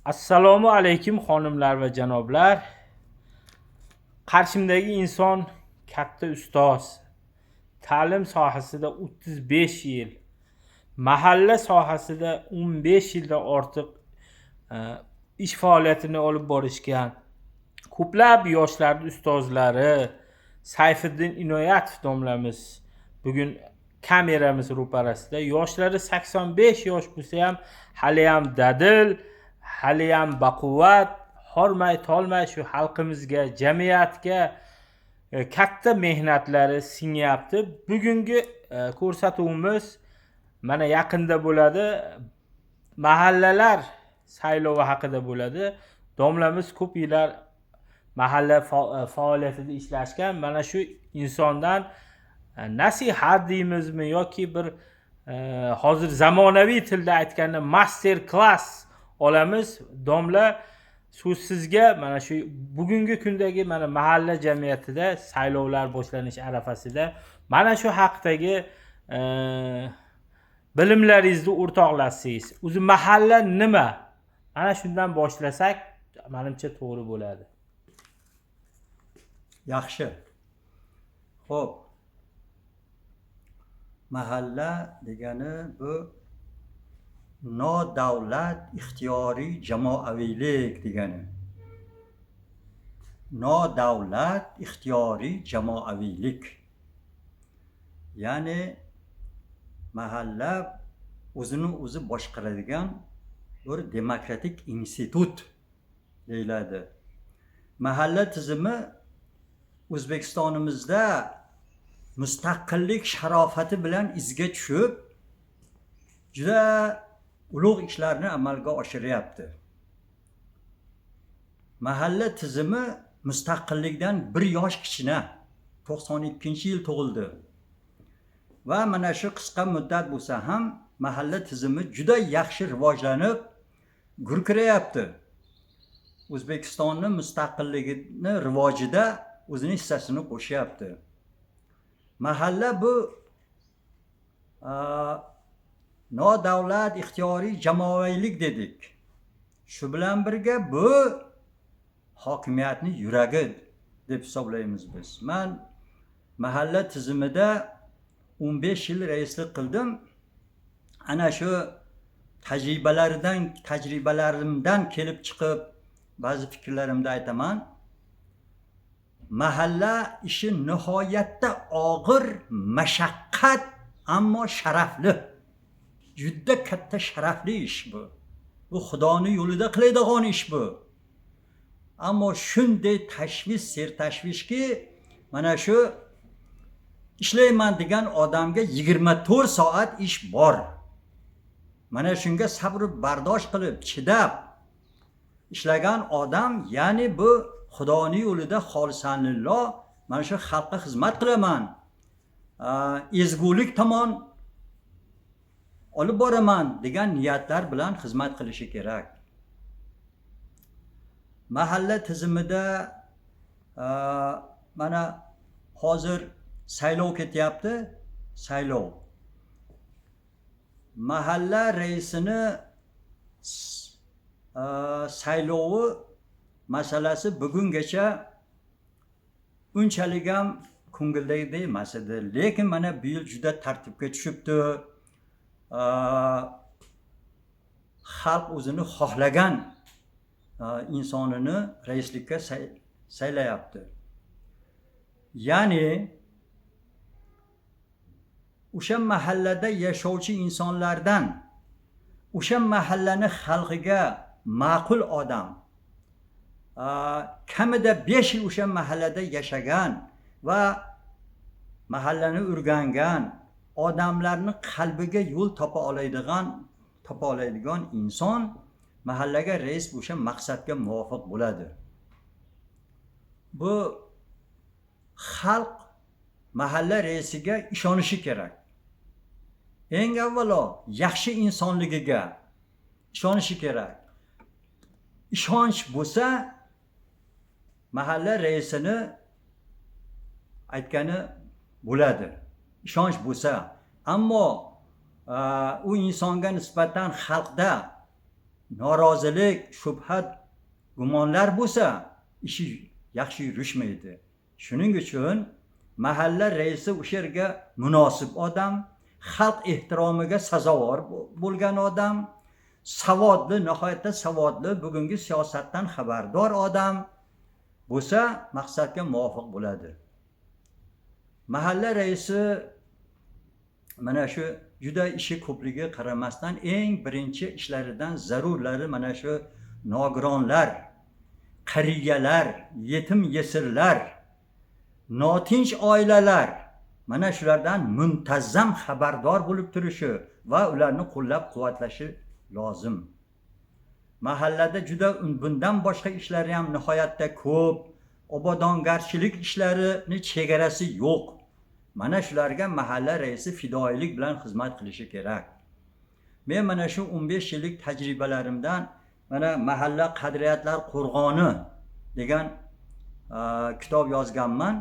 Assalomu alaykum xonimlar va janoblar. Qarshimdagi inson katta ustoz. Ta'lim sohasida 35 yil, mahalla sohasida 15 yildan ortiq e, ish faoliyatini olib borishgan. Ko'plab yoshlarning ustozlari Sayfiddin Inoyatov domlamiz bugun kameramiz ro'parasida. Yoshlari 85 yosh bo'lsa ham hali ham dadil, hali ham baquvvat, hormay tolmay shu xalqimizga, jamiyatga katta mehnatlari singyapti. Bugungi ko'rsatuvimiz mana yaqinda bo'ladi. Mahallalar saylovi haqida bo'ladi. Domlamiz ko'p yillar mahalla faoliyatida ishlashgan. Mana shu insondan nasihat deymizmi yoki bir hozir zamonaviy tilda aytganda master class olamiz. Domla so'zsizga mana shu bugungi kundagi mana mahalla jamiyatida saylovlar boshlanish arafasida mana shu haqdagi bilimlaringizni o'rtoqlasangiz. O'zi mahalla nima? Mana shundan boshlasak, menimcha to'g'ri bo'ladi. Yaxshi. Xo'p. Mahalla degani bu nodavlat ixtiyoriy jamoaviylik degani. Nodavlat ixtiyoriy jamoaviylik. Ya'ni mahalla o'zini o'zi boshqaradigan bir demokratik institut deyiladi. Mahalla tizimi O'zbekistonimizda mustaqillik sharofati bilan izga tushib, juda ulug' ishlarni amalga oshiryapti. Mahalla tizimi mustaqillikdan 1 yosh kichkina, 92-yil tug'ildi. Va mana shu qisqa muddat bo'lsa ham mahalla tizimi juda yaxshi rivojlanib, gurkirayapti. O'zbekistonning mustaqilligini rivojida o'zining hissasini qo'shyapti. Mahalla bu nodavlat ixtiyoriy jamoaviylik dedik. Shu bilan birga bu hokimiyatning yuragi deb hisoblaymiz biz. Men mahalla tizimida 15 yil raislik qildim. Ana shu tajribalarimdan kelib chiqib ba'zi fikrlarimni aytaman. Mahalla ishi nihoyatda og'ir, mashaqqat, ammo sharafli. Juda katta sharafli ish bu. Bu Xudoning yo'lida qiladigan ish bu. Ammo shunday tashvish, sertashvishki, mana shu ishlayman degan odamga 24 soat ish bor. Mana shunga sabr bardosh qilib, chidab ishlagan odam, ya'ni bu Xudoning yo'lida xolisanlillah mana shu xalqqa xizmat qilaman, ezgulik tomon olib boraman degan niyatlar bilan xizmat qilishi kerak. Mahalla tizimida mana hozir saylov ketyapti, saylov. Mahalla raisini saylovi masalasi bugungacha unchalik ham ko'ngildagidek emas edi. Lekin mana bu yil juda tartibga tushibdi. Xalq o'zini xohlagan insonini raislikka saylayapti. Ya'ni o'sha mahallada yashovchi insonlardan, o'sha mahallani xalqiga ma'qul odam, kamida 5 yil o'sha mahallada yashagan va mahallani o'rgangan odamlarning qalbiga yo'l topa oladigan inson mahallaga rais o'sha maqsadga muvofiq bo'ladi. Bu xalq mahalla raisiga ishonishi kerak. Eng avvalo yaxshi insonligiga ishonishi kerak. Ishonch bo'lsa mahalla raisini aytgani bo'ladi. Ishonch bo'lsa, ammo u insonga nisbatan xalqda norozilik, shubha, gumonlar bo'lsa, ishi yaxshi yurishmaydi. Shuning uchun mahalla raisi o'sha yerga munosib odam, xalq ehtiromiga sazovor bo'lgan odam, savodli, nihoyatda savodli, bugungi siyosatdan xabardor odam bo'lsa, maqsadga muvofiq bo'ladi. Mahalla raisi mana shu juda ishi ko'pligiga qaramasdan eng birinchi ishlaridan zarurlari mana shu nogironlar, qariyalar, yetim yesirlar, notinch oilalar mana shulardan muntazam xabardor bo'lib turishi va ularni qo'llab-quvvatlashi lozim. Mahallada juda bundan boshqa ishlari ham nihoyatda ko'p, obodongarchilik ishlarini chegarasi yo'q. Mana shularga mahalla raisi fidoyilik bilan xizmat qilishi kerak. Men mana shu 15 yillik tajribalarimdan mana mahalla qadriyatlar qo'rg'oni degan kitob yozganman.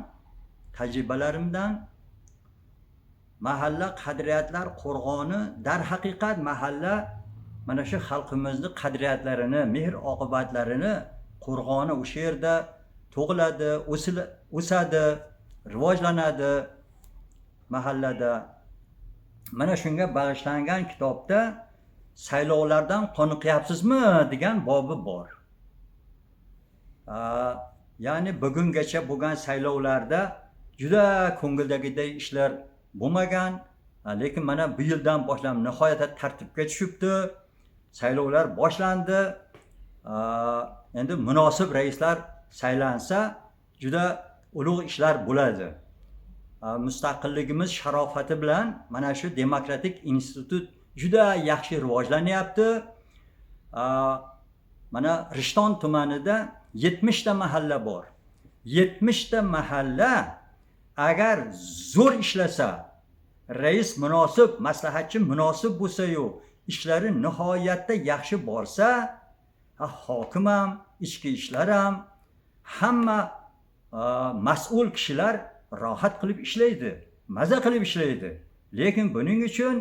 Tajribalarimdan mahalla qadriyatlar qo'rg'oni darhaqiqat mahalla mana shu xalqimizni qadriyatlarini, mehr-oqibatlarini qo'rg'oni o'sha yerda tug'iladi, o'sadi, rivojlanadi mahallada. Mana shunga bag'ishlangan kitobda saylovlardan qoniqyapsizmi degan bobi bor. Ya'ni bugungacha bo'lgan saylovlarda juda ko'ngildagidek ishlar bo'lmagan, lekin mana bu yildan boshlab nihoyatda tartibga tushibdi. Saylovlar boshlandi. Endi munosib raislar saylansa juda ulug' ishlar bo'ladi. Mustaqilligimiz sharofati bilan mana shu demokratik institut juda yaxshi rivojlanyapti. Mana Rishton tumanida 70 ta mahalla bor. 70 ta mahalla agar zo'r ishlasa, rais munosib, maslahatchi munosib bo'lsa-yu, ishlari nihoyatda yaxshi borsa, hokim ham, ichki ishlar ham, hamma mas'ul kishilar rohat qilib ishlaydi, maza qilib ishlaydi. Lekin buning uchun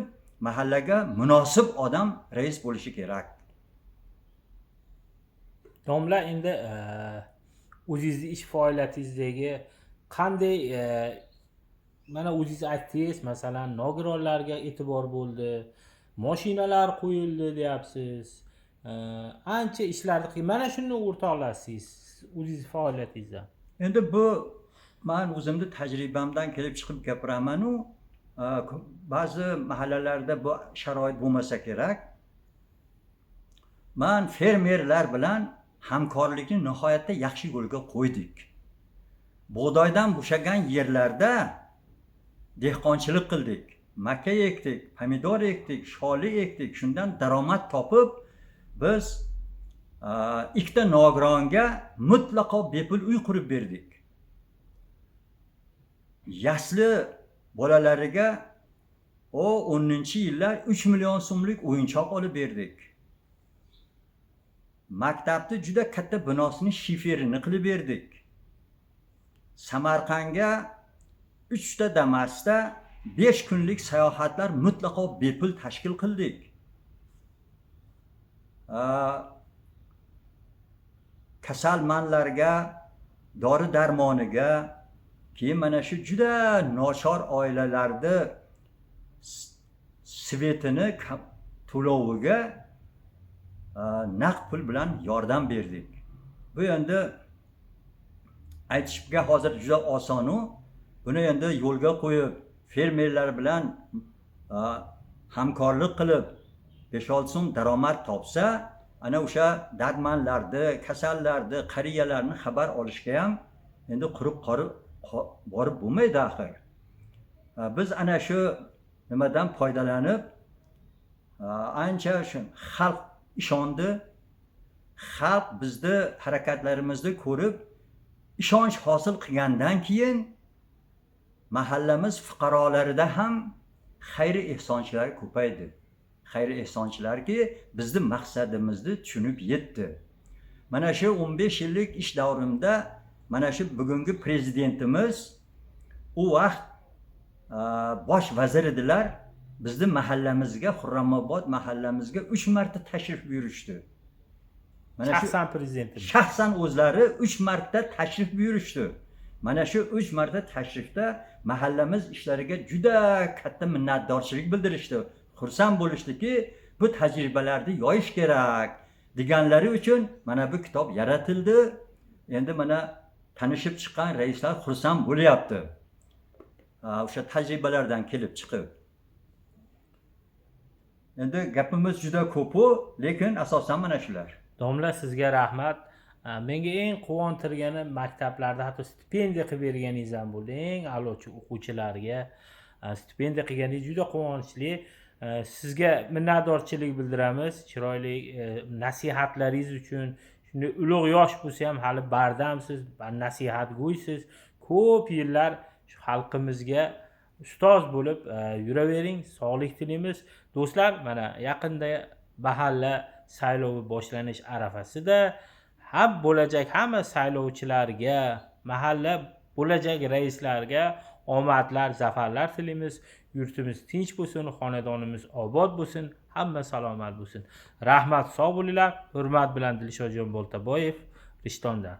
mahallaga munosib odam rais bo'lishi kerak. Domla, endi o'zingizni ish faoliyatingizdagi qanday mana o'zingiz aytdingiz, masalan, nogironlarga e'tibor bo'ldi, mashinalar qo'yildi deyapsiz. Ancha ishlarni qilib, mana shuni o'rtoqlashsiz o'zingiz faoliyatingizda. Endi bu men o'zimni tajribamdan kelib chiqib gapiraman-u, ba'zi mahallalarda bu sharoit bo'lmasa kerak. Men fermerlar bilan hamkorlikni nihoyatda yaxshi yo'lga qo'ydik. Bug'doydan bo'shagan yerlarda dehqonchilik qildik. Makka ekdik, pomidor ekdik, sholi ekdik. Shundan daromad topib, biz ikkita nogironga mutlaqo bepul uy qurib berdik. Yasli bolalariga o 10-yillar 3 million so'mlik o'yinchoq olib berdik. Maktabda juda katta binosini shiferini qilib berdik. Samarqandga 3 ta Damas'da 5 kunlik sayohatlar mutlaqo bepul tashkil qildik. Kasalmandlarga dori darmoniga, keyin mana shu juda nochor oilalarda svetini to'loviga naqd pul bilan yordam berdik. Bu endi aytishga hozir juda oson-u, buni endi yo'lga qo'yib, fermerlar bilan hamkorlik qilib 5-6 so'm daromad topsa, ana o'sha dardmandlarni, kasallarni, qariyalarni xabar olishga ham endi qurib borib bo'lmaydi axir. Biz ana shu nimadan foydalanib ancha shu xalq ishondi. Xalq bizni harakatlarimizni ko'rib ishonch hosil qilgandan keyin mahallamiz fuqarolarida ham xayri ehsonchilar ko'paydi. Xayri ehsonchilarki bizni maqsadimizni tushunib yetdi. Mana shu 15 yillik ish davrimda mana shu bugungi prezidentimiz u vaqt bosh vazir edilar. Bizni mahallamizga, Xurramobod mahallamizga 3 marta tashrif buyurishdi. Shaxsan prezidentimiz. shaxsan o'zlari 3 marta tashrif buyurishdi. Mana shu 3 marta tashrifda mahallamiz ishlariga juda katta minnatdorchilik bildirishdi. Xursand bo'lishdiki, bu tajribalarni yoyish kerak deganlari uchun mana bu kitob yaratildi. Endi mana tanishib chiqqan raislar xursand bo'lyapti. O'sha tajribalardan kelib chiqib. Endi gapimiz juda ko'p-u, lekin asosan mana shular. Domla, sizga rahmat. Menga eng quvontirgani maktablarda hatto stipendiya qilib berganingiz ham bo'ldi. Eng a'lochi o'quvchilarga stipendiya qilganingiz juda quvonchli. Sizga minnatdorchilik bildiramiz. Chiroyli nasihatlaringiz uchun. Shunday ulug' yosh bo'lsa ham hali bardamsiz, nasihatgo'ysiz. Ko'p yillar shu xalqimizga ustoz bo'lib yuravering. Sog'lik tilaymiz. Do'stlar, mana yaqinda mahalla saylovi boshlanish arafasida bo'lajak hamma saylovchilarga, mahalla bo'lajak raislarga omadlar, zafarlar tilaymiz. Yurtimiz tinch bo'lsin, xonadonimiz obod bo'lsin, hamma salomat bo'lsin. Rahmat, sog' bo'linglar. Hurmat bilan Dilshodjon Boltaboyev, Rishtondan.